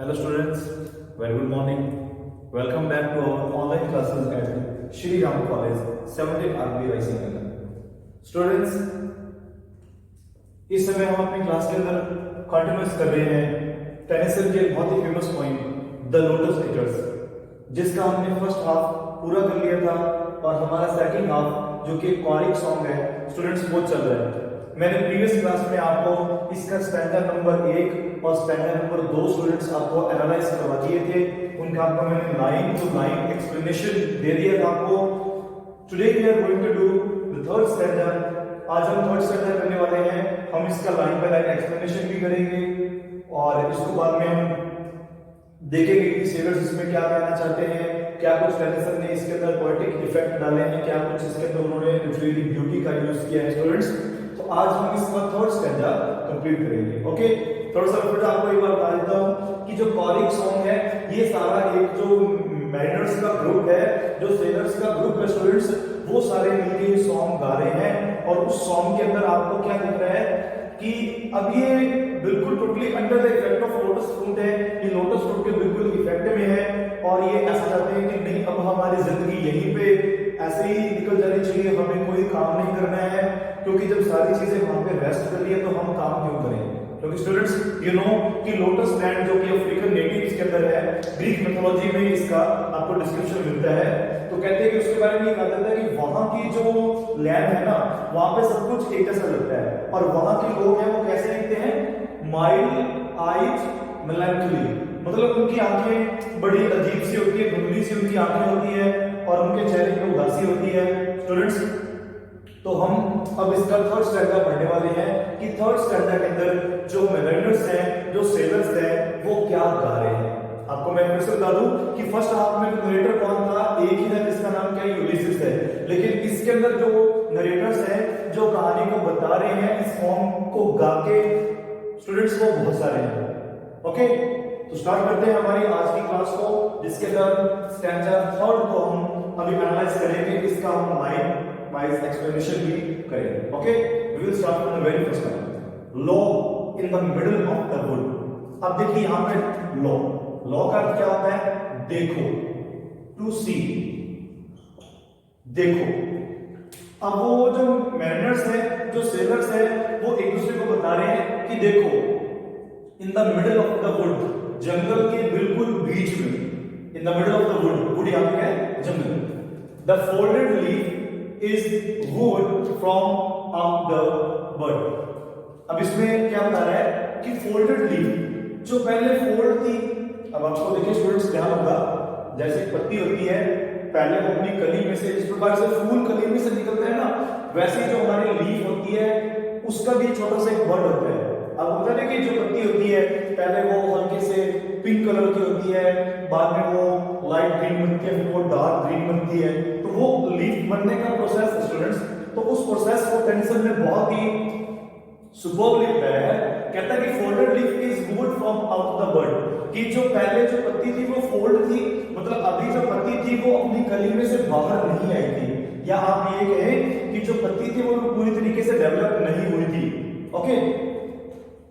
Hello students, very good morning. Welcome back to our online classes at Shri Ram College, 17 RB Rising Nagar. Students, इस समय हम अपनी class के अंदर continuous कर रहे हैं टेनिसन के बहुत ही famous point the lotus eaters, जिसका हमने फर्स्ट हाफ पूरा कर लिया था और हमारा सेकंड हाफ जो कि क्वारिक सॉन्ग है स्टूडेंट्स वो चल रहा है। मैंने प्रीवियस क्लास में आपको इसका स्टैंडा नंबर 1 और स्टैंडा नंबर 2 स्टूडेंट्स आपको एनालाइज करवा दिए थे। उनका आपको मैंने लाइन टू लाइन एक्सप्लेनेशन दे दिया था आपको। Today we are going to do the third stanza. आज हम थर्ड स्टैंडा करने वाले हैं। हम इसका लाइन बाय लाइन एक्सप्लेनेशन भी करेंगे और इसको बाद में हम देखेंगे कि सेलर्स इसमें क्या कहना चाहते हैं, क्या कुछ टेनिसन ने इसके अंदर पोएटिक इफेक्ट डाले हैं, क्या कुछ इसके अंदर उन्होंने लिटरेरी ब्यूटी का यूज किया है स्टूडेंट्स। तो आज हम इसका थर्ड स्टैंडा कंप्लीट करेंगे। ओके, थोड़ा सा फिर आपको एक बार बता देता हूं कि जो कॉरिक सॉन्ग है ये सारा एक जो मैरिनर्स का ग्रुप है, जो सेलर्स का ग्रुप है स्टूडेंट्स, वो सारे मिलकर ये सॉन्ग गा रहे हैं। और उस सॉन्ग के अंदर आपको क्या दिख रहा है कि अब ये बिल्कुल totally under the effect of lotus fruit है। ये लोटस फ्रूट के बिल्कुल इफेक्ट में है और ये ऐसा चाहते हैं कि नहीं, अब हमारी जिंदगी यहीं पे ऐसे ही निकल जानी चाहिए, हमें कोई काम नहीं करना है, क्योंकि जब सारी चीजें वहां पे रेस्ट कर रही है तो हम काम क्यों करें। क्योंकि स्टूडेंट्स यू नो कि लोटस लैंड जो कि अफ्रीकन नेटिव्स के अंदर है, ग्रीक मिथोलॉजी में इसका आपको डिस्क्रिप्शन मिलता है। तो कहते हैं कि उसके बारे में ये कहा जाता है कि वहां की जो लैंड है ना, वहां पे सब कुछ एक जैसा लगता है और वहां के लोग हैं वो कैसे दिखते हैं, माइल्ड आइज मेलैंकोली, मतलब उनकी आंखें बड़ी अजीब सी होती है, धुंधली सी उनकी आंखें होती है और उनके चेहरे पे उदासी होती है स्टूडेंट्स। तो हम अब इसका थर्ड स्टैंडा पढ़ने वाले हैं कि थर्ड स्टैंडा के अंदर जो मैरिनर्स हैं, जो सेलर्स हैं, वो क्या गा रहे हैं। आपको मैं फिर से बता दूं कि फर्स्ट हाफ में नरेटर कौन था, एक ही है जिसका नाम क्या है, यूलिसिस है। लेकिन इसके अंदर जो नरेटर्स हैं, जो कहानी को बता रहे हैं, इस फॉर्म को गा के स्टूडेंट्स को बहुत सारे हैं। ओके, तो स्टार्ट करते हैं हमारी आज की क्लास को, जिसके अंदर स्टैंडा थर्ड को हम अभी एनालाइज करेंगे। इसका हम लाइन वाइज एक्सप्लेनेशन भी करेंगे। Okay, we will start from the very first line, lo in the middle of the wood. अब देखिए यहां पे लॉ, लॉ का अर्थ क्या होता है, देखो, टू सी, देखो। अब वो जो मैरिनर्स है, जो सेलर्स है, वो एक दूसरे को बता रहे हैं कि देखो, in the middle of the wood, जंगल के बिल्कुल बीच में, in the middle of the wood, wood यहां पे है जंगल, the folded leaf is wood from of the bird। अब इसमें क्या बता रहा है कि फोल्डेड लीफ, जो पहले फोल्ड थी, अब आपको देखिए स्टूडेंट्स ध्यान होगा, जैसे पत्ती होती है, पहले वो अपनी कली में से, जिस प्रकार से फूल कली में से निकलते हैं ना, वैसे जो हमारी लीफ होती है उसका भी छोटा सा एक बर्ड होता है। अब होता है कि जो पत्ती होती है पहले वो हल्के से पिंक कलर की होती है, बाद में वो लाइट ग्रीन बनती है, फिर वो डार्क ग्रीन बनती है, तो वो लीफ बनने का प्रोसेस है स्टूडेंट्स। तो उस प्रोसेस को टेनिसन ने बहुत ही सुपर्बली बताया है। कहता है कि folded leaf is wood from out the bird, कि जो पहले जो पत्ती थी वो फोल्ड थी, मतलब अभी जो पत्ती थी वो अपनी कली में से बाहर नहीं आई थी, या आप ये कहें कि जो पत्ती थी वो पूरी तरीके से डेवलप नहीं हुई थी। ओके,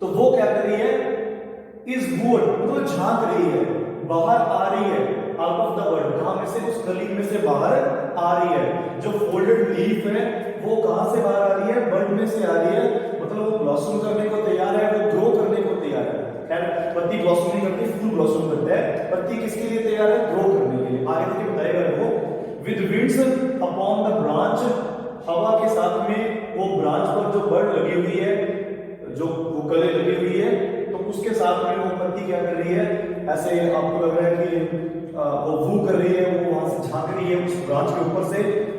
तो वो क्या कर रही है, इज वुड, मतलब झांक रही है, बाहर आ रही है, आउट ऑफ द बर्ड, कहां में से, उस कली में से बाहर आ रही है। जो फोल्डेड लीफ है वो कहां से बाहर आ रही है, बर्ड में से आ रही है, मतलब वो ब्लॉसम करने को तैयार है, वो ग्रो करने को तैयार है। खैर पत्ती ब्लॉसम नहीं करती, फूल ब्लॉसम करता है, पत्ती किसके लिए तैयार है, ग्रो करने के लिए। आगे देखिए बताएगा वो, with winds upon the branch, हवा के साथ में वो ब्रांच पर जो बर्ड लगी हुई है, जो वो कले लगी हुई है, तो उसके साथ में वो पत्ती क्या कर रही है, ऐसे आपको लग रहा है कि वो वू कर रही है, वो वहां से झांक रही है उस ब्रांच के ऊपर से,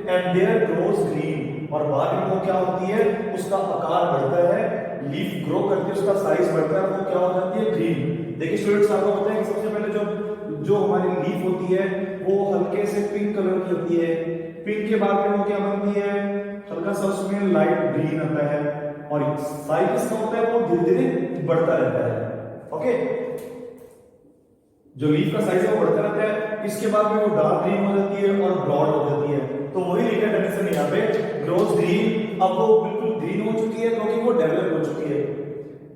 एंड देयर ग्रोज ग्रीन, और बाद में वो क्या होती है, उसका आकार बढ़ता है, लीफ ग्रो करके उसका साइज बढ़ता है, वो क्या हो जाती है, ग्रीन। देखिए स्टूडेंट्स आपको पता है कि सबसे पहले जो हमारी लीफ होती है वो हल्के से पिंक कलर की होती है, पिंक के बाद में वो क्या बनती है, हल्का सा उसमें लाइट ग्रीन आता है, और साइज इसका होता है वो धीरे धीरे बढ़ता रहता है। ओके, जो लीफ का साइज है वो बढ़ता रहता है, इसके बाद में वो डार्क ग्रीन हो जाती है और ब्रॉड हो जाती है। तो वही लिखा है टेनिसन यहाँ पे, ग्रोज ग्रीन, अब वो बिल्कुल ग्रीन हो चुकी है क्योंकि वो डेवलप हो चुकी है,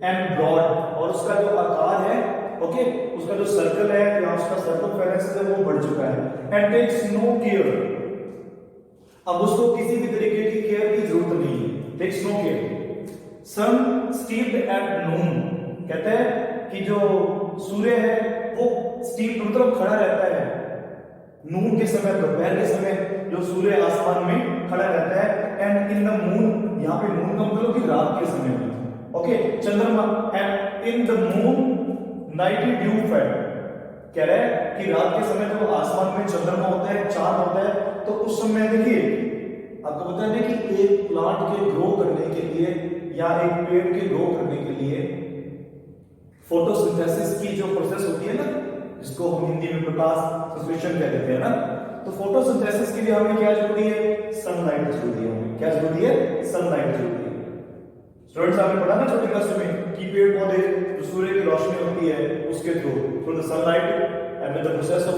एंड ब्रॉड, और उसका जो आकार है ओके, उसका जो सर्कल है या उसका सर्कमफेरेंस है वो बढ़ चुका है एंड टेक्स नो केयर, अब उसको किसी भी तरीके की केयर की जरूरत नहीं है, takes no care. Sun steeped at noon, कहते हैं कि जो सूर्य है वो स्टीप मतलब खड़ा रहता है नून के समय, दोपहर के समय जो सूर्य आसमान में खड़ा रहता है एंड इन द मून, यहाँ पे मून का मतलब कि रात के समय में, ओके, चंद्रमा, and in the moon night due fail, कह रहा है कि रात के समय जब आसमान में चंद्रमा होता है, चांद होता है, तो उस समय देखिए आपको पता है कि एक प्लांट के ग्रो करने के लिए या एक पेड़ के ग्रो करने के लिए फोटोसिंथेसिस की जो प्रोसेस होती है ना, जिसको हम हिंदी में प्रकाश संश्लेषण कह देते हैं ना, तो फोटोसिंथेसिस के लिए हमें क्या जरूरी है, सनलाइट जरूरी है, हमें क्या जरूरी है, सनलाइट जरूरी है। स्टूडेंट्स आपने पढ़ा ना छोटी क्लास में कि पेड़ पौधे जो सूर्य की रोशनी होती है उसके through the sunlight and with the process of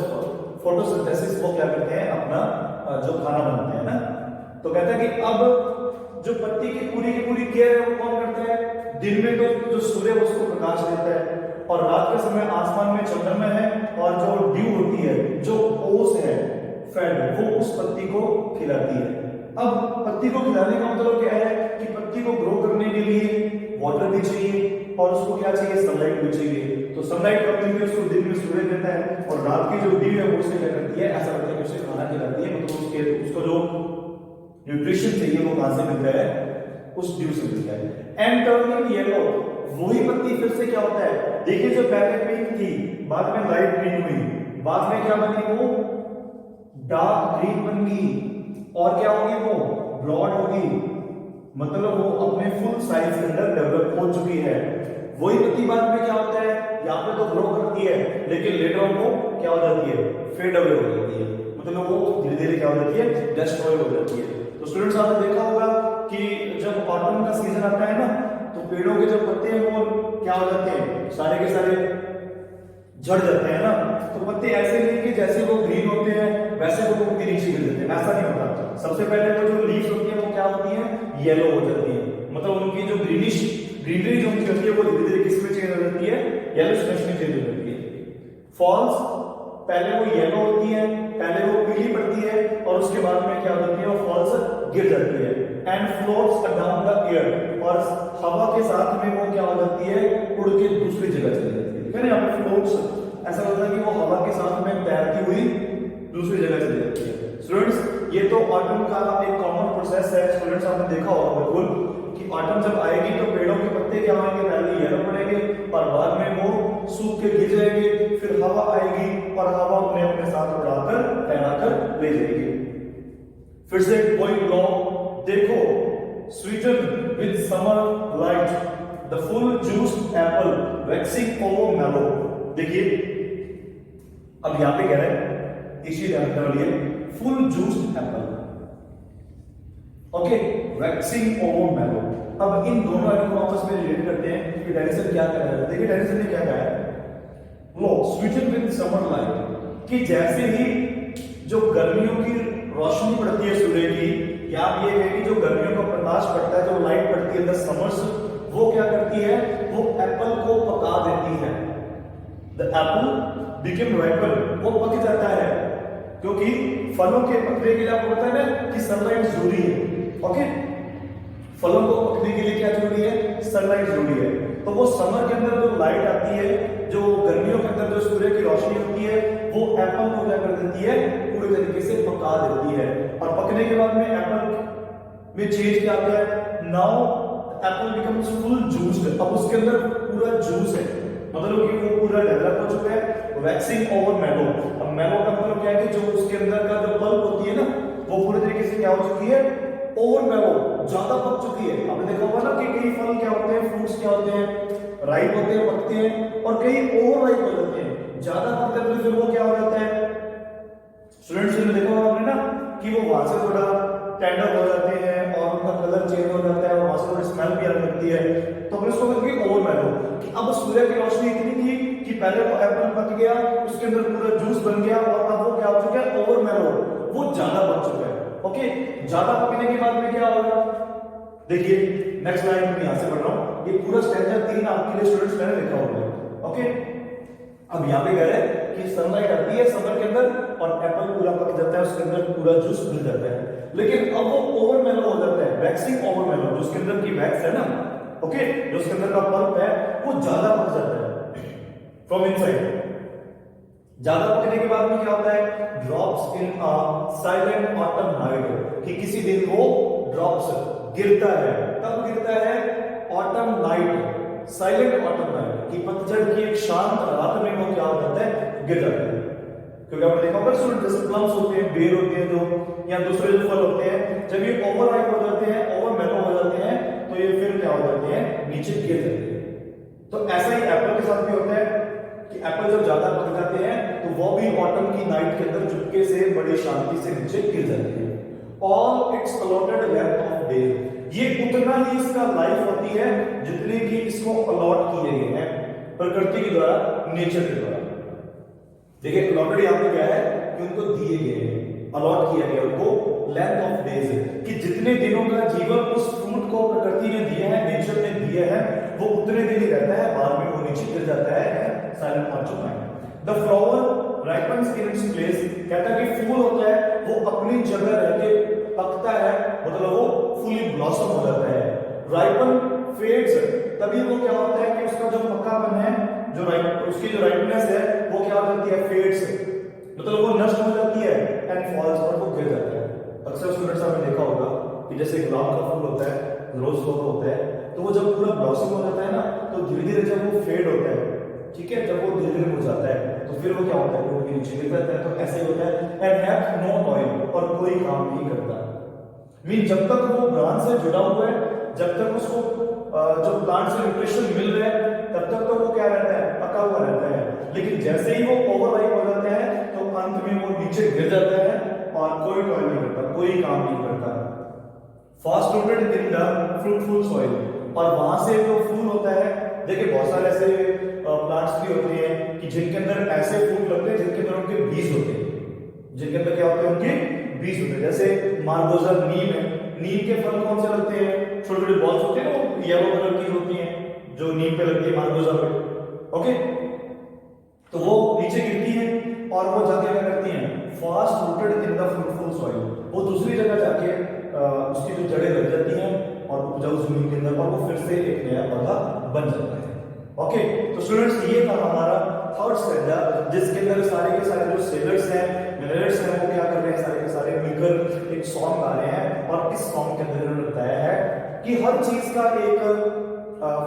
photosynthesis वो क्या करते हैं, अपना जो खाना बनाते हैं ना। तो कहता है कि अब जो पत्ती की पूरी केयर है वो कौन करता है, दिन में तो जो सूर्य है उसको प्रकाश देता है और रात के समय आसमान में चंद्रमा है और जो ड्यू होती है, जो ओस है फैट, वो उस पत्ती को खिलाती है। अब पत्ती को खिलाने का मतलब क्या है कि पत्ती को ग्रो करने के लिए वाटर भी चाहिए और उसको क्या चाहिए, सनलाइट भी चाहिए। तो सनलाइट कब मिलती है, उसको दिन में सूर्य देता है और रात की जो ड्यू है वो उसे क्या करती है, ऐसा लगता है कि उसे खाना खिलाती है, मतलब उसको जो न्यूट्रिशन चाहिए वो कहां से मिलता है, उस ड्यू से मिलता है। एंड टर्निंग येलो, वही पत्ती फिर से क्या होता है, देखिए जो पहले पिंक थी बाद में लाइट ग्रीन हुई, बाद में क्या बनी, वो डार्क ग्रीन बन गई और क्या होगी, वो ब्रॉड होगी, मतलब वो अपने फुल साइज के अंदर डेवलप हो चुकी है। वही पत्ती बाद में क्या होता है, यहाँ पे तो ग्रो करती है लेकिन लेटर ऑन वो क्या हो जाती है, फेड अवे हो जाती है, मतलब वो धीरे धीरे क्या हो जाती है, डिस्ट्रॉय हो जाती है। तो स्टूडेंट्स आपने देखा होगा कि जब ऑटम का सीजन आता है ना, तो पेड़ों के जो पत्ते हैं वो क्या हो जाते हैं, सारे के सारे झड़ जाते हैं ना। तो पत्ते ऐसे नहीं कि जैसे वो ग्रीन होते हैं वैसे वो ऊपर नीचे गिर जाते हैं, ऐसा नहीं होता। सबसे पहले वो जो लीव्स होती है वो क्या होती है, येलो हो जाती है, मतलब उनकी जो ग्रीनरी जो होती है वो धीरे धीरे किस में चेंज हो जाती है, येलोइश में चेंज हो जाती है। फॉल्स पहले वो येलो होती है, पहले वो पीली पड़ती है और उसके बाद में क्या होती है, वो फॉल्स गिर जाती है and floats down the air, और हवा के साथ में वो क्या हो जाती है, उड़ के दूसरी जगह चली जाती है। ठीक है ना, यहाँ पे फ्लोट्स ऐसा होता है कि वो हवा के साथ में तैरती हुई दूसरी जगह चली जाती है। स्टूडेंट्स ये तो ऑटम का एक कॉमन प्रोसेस है, स्टूडेंट्स आपने देखा होगा बिल्कुल कि ऑटम जब आएगी तो पेड़ों के पत्ते क्या होंगे, पहले येलो पड़ेंगे और बाद में वो सूख के गिर जाएंगे, फिर हवा आएगी और हवा उन्हें अपने साथ उड़ाकर तैराकर ले जाएगी। फिर से कोई लॉ देखो, sweeten with summer light the full juiced apple waxing over mellow. देखिए अब यहां पे कह रहे हैं, इसी ध्यान रखने वाली है, full juiced apple, okay, waxing over mellow. अब इन दोनों को आपस में रिलेट करते हैं कि डेनिसन क्या कह रहा है। देखिए डेनिसन ने क्या कहा है, लो स्वीटन विद समर लाइट, कि जैसे ही जो गर्मियों की रोशनी पड़ती है सूर्य की, या ये है कि जो गर्मियों का प्रकाश पड़ता है, जो लाइट पड़ती है द समर्स, वो क्या करती है, वो एप्पल को पका देती है। द एप्पल बिकम राइपन, वो पक जाता है, क्योंकि फलों के पकने के लिए आपको पता है ना कि सनलाइट जरूरी है। ओके, फलों को पकने के लिए क्या जरूरी है, सनलाइट जरूरी है। तो वो समर के अंदर जो लाइट आती है, जो गर्मियों के अंदर जो सूर्य की रोशनी होती है, वो एप्पल को क्या कर देती है, पूरी तरीके से पका देती है। और पकने के बाद में एप्पल में चेंज क्या आता है, नाउ एप्पल बिकम्स फुल जूस्ड, अब उसके अंदर पूरा जूस है, मतलब कि वो पूरा डेवलप हो चुका है। वैक्सिंग ओवर मेलो, अब मेलो का मतलब क्या है कि जो उसके अंदर का जो पल्प होती है ना, वो पूरी तरीके से क्या हो चुकी है, ओवर मेलो, ज्यादा पक चुकी है। आपने देखा होगा ना कि कई फल क्या होते हैं, फ्रूट्स क्या होते हैं, राइप होते हैं, पकते हैं, और कई ओवर राइप हो जाते हैं, ज्यादा पकते हैं, फिर वो क्या हो जाता है, स्टूडेंट्स ने देखा होगा आपने ना कि वो वहां से थोड़ा टेंडर हो जाते हैं और उनका कलर चेंज हो जाता है और वहां से थोड़ी स्मेल भी आने लगती है। तो फिर उसको कहते हैं ओवर मेलो, कि अब सूर्य की रोशनी इतनी थी कि पहले वो एप्पल पक गया, उसके अंदर पूरा जूस बन गया, और अब वो क्या हो चुका है, ओवर मेलो, वो ज्यादा पक चुका है। ओके, ज्यादा पकने के बाद में क्या होगा, देखिए नेक्स्ट लाइन में यहां से पढ़ रहा हूं, ये पूरा स्टैंडर्ड 3 आपके लिए स्टूडेंट्स मैंने लिखा होगा। ओके, अब यहाँ पे कह रहे हैं कि सनलाइट आती है समर के अंदर और एप्पल पूरा पक जाता है, उसके अंदर पूरा जूस मिल जाता है, लेकिन अब वो ओवर मेलो हो जाता है, वैक्सिंग ओवर मेलो, जो उसके अंदर की वैक्स है ना, ओके, जो उसके अंदर का पल्प है वो ज्यादा पक जाता है फ्रॉम इनसाइड। ज्यादा पकने के बाद में क्या होता है, drops in a silent autumn night, कि किसी दिन वो ड्रॉप्स गिरता है। कब गिरता है, autumn night, silent autumn night, कि पतझड़ की एक शांत रात में वो क्या हो जाता है, गिर जाता है। क्योंकि आपने देखा होगा स्टूडेंट, जैसे प्लम्स होते हैं, बेर होते हैं जो, या दूसरे जो फल होते हैं, जब ये ओवर राइप हो जाते हैं, ओवर मेलो हो जाते हैं, तो ये फिर क्या हो जाते हैं, नीचे गिर जाते हैं। तो ऐसा ही एप्पल के साथ भी होता है कि एप्पल जब ज्यादा पक जाते हैं तो वो भी ऑटम की नाइट के अंदर चुपके से बड़ी शांति से नीचे गिर जाती है। All it's allotted length of days, ये उतना ही इसका लाइफ होती है जितने की इसको अलॉट किए गए हैं प्रकृति के द्वारा, नेचर के द्वारा। देखिए अलॉटेड यहाँ पे क्या है कि उनको दिए गए हैं, अलॉट किया गया उनको लेंथ ऑफ डेज, कि जितने दिनों का जीवन उस फ्रूट को प्रकृति ने दिया है, नेचर ने दिया है, वो उतने दिन ही रहता है, बाद में वो नीचे गिर जाता है silent autumn night. The flower ripens in its place, कहता है कि फूल होता है वो अपनी जगह रह के पकता है, मतलब वो फुली ब्लॉसम हो जाता है। राइपन फेड्स, तभी वो क्या होता है कि उसका जो पक्कापन है, जो उसकी जो राइपनेस है वो क्या हो जाती है, फेड्स, मतलब वो नष्ट हो जाती है, एंड फॉल्स, और वो गिर जाता है। अक्सर स्टूडेंट्स आपने देखा होगा कि जैसे गुलाब का फूल होता है, रोज फ्लावर होता है, तो वो जब पूरा ब्लॉसम हो जाता है ना, तो धीरे धीरे जब वो फेड होता है, ठीक है, जब वो धीरे धीरे मुरझाता है, तो फिर वो क्या होता है, वो नीचे गिर जाता है। तो ऐसे ही होता है, एंड हैव नो ऑयल, और कोई काम नहीं करता। मीन जब तक वो ब्रांच से जुड़ा हुआ है, जब तक उसको जो प्लांट से न्यूट्रिशन मिल रहा है, तब तक तो वो क्या रहता है, पका हुआ रहता है, लेकिन जैसे ही वो ओवरराइप हो जाता है तो अंत में वो नीचे गिर जाता है और कोई टॉयल नहीं करता, कोई काम नहीं करता। First rooted in the fruitful soil, और वहां से जो फूल होता है, देखिए बहुत सारे ऐसे प्लांट्स भी होते हैं कि जिनके अंदर ऐसे फूल लगते हैं जिनके अंदर उनके बीज होते हैं, जिनके अंदर क्या होते हैं, उनके बीज होते हैं। जैसे मार्गोजा नीम है, नीम के फल कौन से लगते हैं, छोटे छोटे बॉल्स होते हैं, वो येलो कलर की होती हैं जो नीम पे लगती है, मार्गोजा पे, ओके, तो वो नीचे गिरती है और वो जाके क्या करती हैं, fast rooted in the fruitful soil, वो दूसरी जगह जाके उसकी जो जड़ें लग जाती हैं और उपजाऊ जमीन के अंदर, और वो फिर से एक नया पौधा बन जाता है। ओके, तो स्टूडेंट्स ये था हमारा थर्ड स्टैंडर्ड, जिसके अंदर सारे के सारे जो सेलर्स हैं, मिनरल्स हैं, वो क्या कर रहे हैं, सारे के सारे मिलकर एक सॉन्ग गा रहे हैं, और इस सॉन्ग के अंदर उन्होंने बताया है कि हर चीज का एक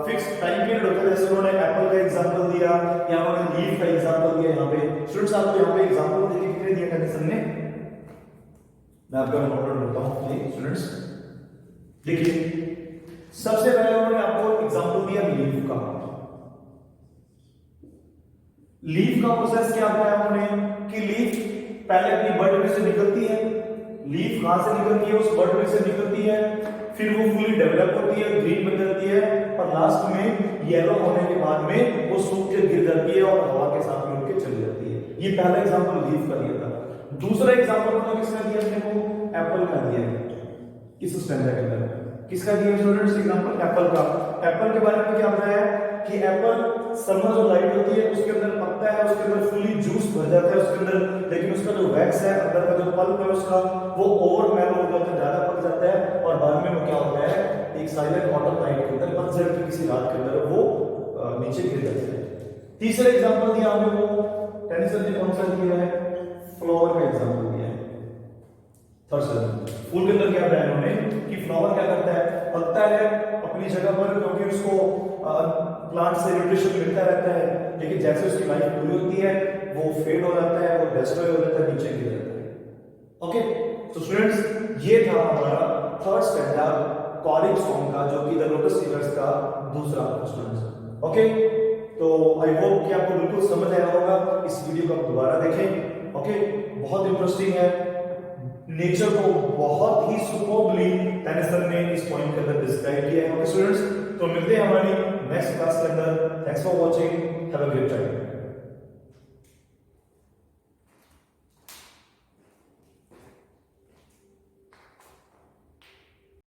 फिक्स टाइम पीरियड होता है। जैसे उन्होंने एप्पल का एग्जांपल दिया, या उन्होंने लीफ का एग्जांपल दिया। यहाँ पे स्टूडेंट्स आपको यहाँ पे एग्जांपल देखिए कितने दिया कंडीशन ने, मैं आपको नोट करता हूँ प्लीज स्टूडेंट्स। देखिए सबसे पहले उन्होंने आपको एग्जांपल दिया लीफ का। लीफ का प्रोसेस क्या बताया उन्होंने कि लीफ पहले अपनी बड में से निकलती है, लीफ कहां से निकलती है, उस बड में से निकलती है, फिर वो फुली डेवलप होती है, ग्रीन बन जाती है, और लास्ट में येलो होने के बाद में वो सूख के गिर जाती है और हवा के साथ में उड़ के चली जाती है। ये पहला एग्जांपल लीफ का दिया था। दूसरा एग्जांपल उन्होंने किसका दिया अपने को, एप्पल का दिया इस स्टैंडर्ड के अंदर। किसका दिया स्टूडेंट्स एग्जांपल, एप्पल का। एप्पल के बारे में क्या बताया कि एप्पल समर जो लाइट होती है उसके अंदर पकता है, उसके अंदर फुली जूस भर जाता है उसके अंदर, लेकिन उसका जो वैक्स है, अंदर का जो पल्प है उसका, वो ओवर मेलो हो जाता है, ज्यादा पक जाता है, और बाद में वो क्या होता है, एक साइलेंट ऑटम नाइट के अंदर, पतझड़ की किसी रात के अंदर वो नीचे गिर जाता है। तीसरा एग्जांपल दिया हमें वो टेनिसन ने कौन सा दिया है, फ्लावर का एग्जांपल दिया है। थर्ड सर फूल के अंदर क्या बताया उन्होंने कि फ्लावर क्या करता है, पकता है अपनी जगह पर, क्योंकि उसको प्लांट से न्यूट्रिशन मिलता रहता है, लेकिन जैसे उसकी लाइफ पूरी होती है वो फेड हो जाता है, वो डिस्ट्रॉय हो जाता है, नीचे गिर जाता है। ओके, तो स्टूडेंट्स ये था हमारा थर्ड स्टैंडर्ड कॉरिक सॉन्ग का, जो कि द लोटस सीडर्स का दूसरा स्टूडेंट्स। ओके, तो आई होप कि आपको बिल्कुल समझ आया होगा। इस वीडियो को आप दोबारा देखें। ओके, बहुत इंटरेस्टिंग है, नेचर को बहुत ही सुपर्बली टेनिसन ने इस पॉइंट के अंदर डिस्क्राइब किया है। ओके स्टूडेंट्स, तो मिलते हैं हमारी नेक्स्ट क्लास के अंदर। Thanks for watching, have a great time.